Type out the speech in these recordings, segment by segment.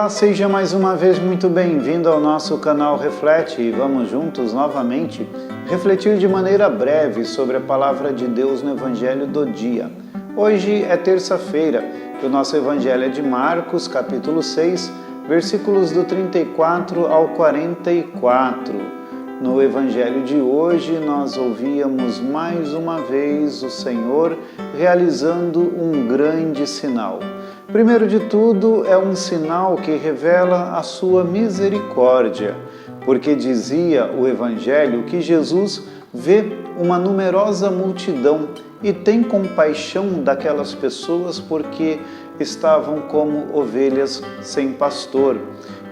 Olá, seja mais uma vez muito bem-vindo ao nosso canal Reflete e vamos juntos novamente refletir de maneira breve sobre a Palavra de Deus no Evangelho do dia. Hoje é terça-feira e o nosso Evangelho é de Marcos, capítulo 6, versículos do 34 ao 44. No Evangelho de hoje nós ouvíamos mais uma vez o Senhor realizando um grande sinal. Primeiro de tudo, é um sinal que revela a sua misericórdia, porque dizia o Evangelho que Jesus vê uma numerosa multidão e tem compaixão daquelas pessoas porque estavam como ovelhas sem pastor.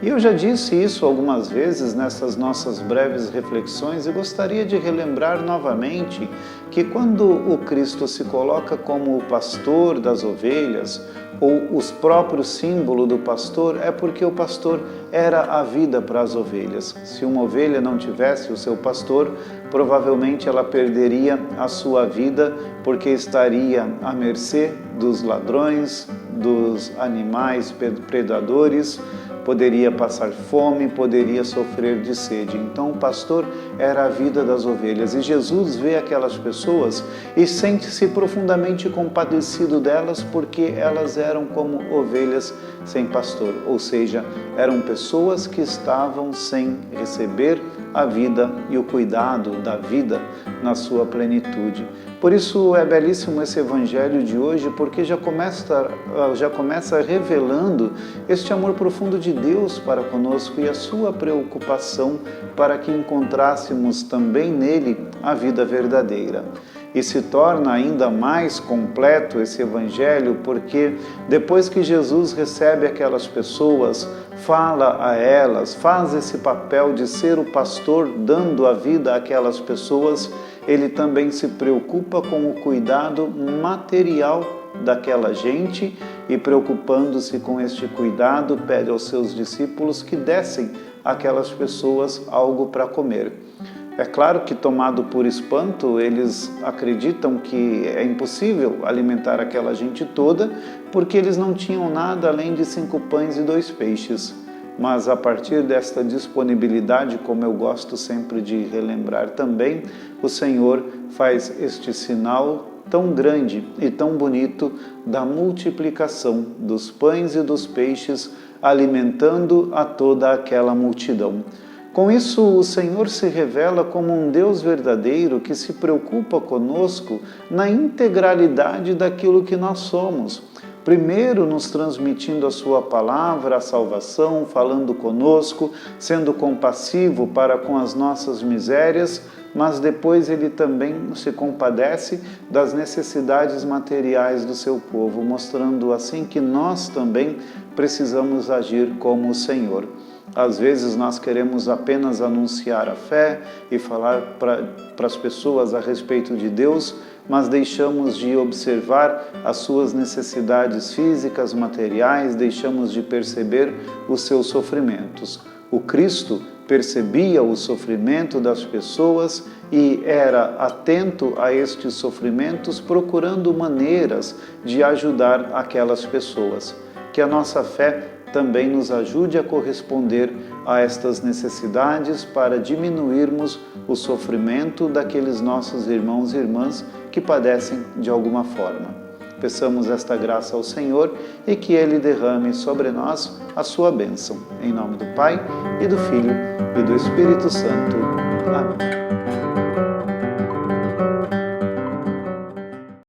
E eu já disse isso algumas vezes nessas nossas breves reflexões e gostaria de relembrar novamente que quando o Cristo se coloca como o pastor das ovelhas, ou os próprios símbolos do pastor, é porque o pastor era a vida para as ovelhas. Se uma ovelha não tivesse o seu pastor, provavelmente ela perderia a sua vida porque estaria à mercê dos ladrões, dos animais predadores, poderia passar fome, poderia sofrer de sede. Então o pastor era a vida das ovelhas e Jesus vê aquelas pessoas e sente-se profundamente compadecido delas porque elas eram como ovelhas sem pastor, ou seja, eram pessoas que estavam sem receber a vida e o cuidado da vida na sua plenitude. Por isso é belíssimo esse Evangelho de hoje, porque já começa revelando este amor profundo de Deus para conosco e a sua preocupação para que encontrássemos também nele a vida verdadeira. E se torna ainda mais completo esse Evangelho, porque depois que Jesus recebe aquelas pessoas, fala a elas, faz esse papel de ser o pastor, dando a vida àquelas pessoas, ele também se preocupa com o cuidado material daquela gente e, preocupando-se com este cuidado, pede aos seus discípulos que dessem àquelas pessoas algo para comer. É claro que, tomado por espanto, eles acreditam que é impossível alimentar aquela gente toda, porque eles não tinham nada além de 5 pães e 2 peixes. Mas a partir desta disponibilidade, como eu gosto sempre de relembrar também, o Senhor faz este sinal tão grande e tão bonito da multiplicação dos pães e dos peixes, alimentando a toda aquela multidão. Com isso, o Senhor se revela como um Deus verdadeiro que se preocupa conosco na integralidade daquilo que nós somos. Primeiro, nos transmitindo a sua palavra, a salvação, falando conosco, sendo compassivo para com as nossas misérias, mas depois ele também se compadece das necessidades materiais do seu povo, mostrando assim que nós também precisamos agir como o Senhor. Às vezes nós queremos apenas anunciar a fé e falar para as pessoas a respeito de Deus, mas deixamos de observar as suas necessidades físicas, materiais, deixamos de perceber os seus sofrimentos. O Cristo percebia o sofrimento das pessoas e era atento a estes sofrimentos, procurando maneiras de ajudar aquelas pessoas. Que a nossa fé também nos ajude a corresponder a estas necessidades para diminuirmos o sofrimento daqueles nossos irmãos e irmãs que padecem de alguma forma. Peçamos esta graça ao Senhor e que Ele derrame sobre nós a sua bênção. Em nome do Pai, e do Filho, e do Espírito Santo. Amém.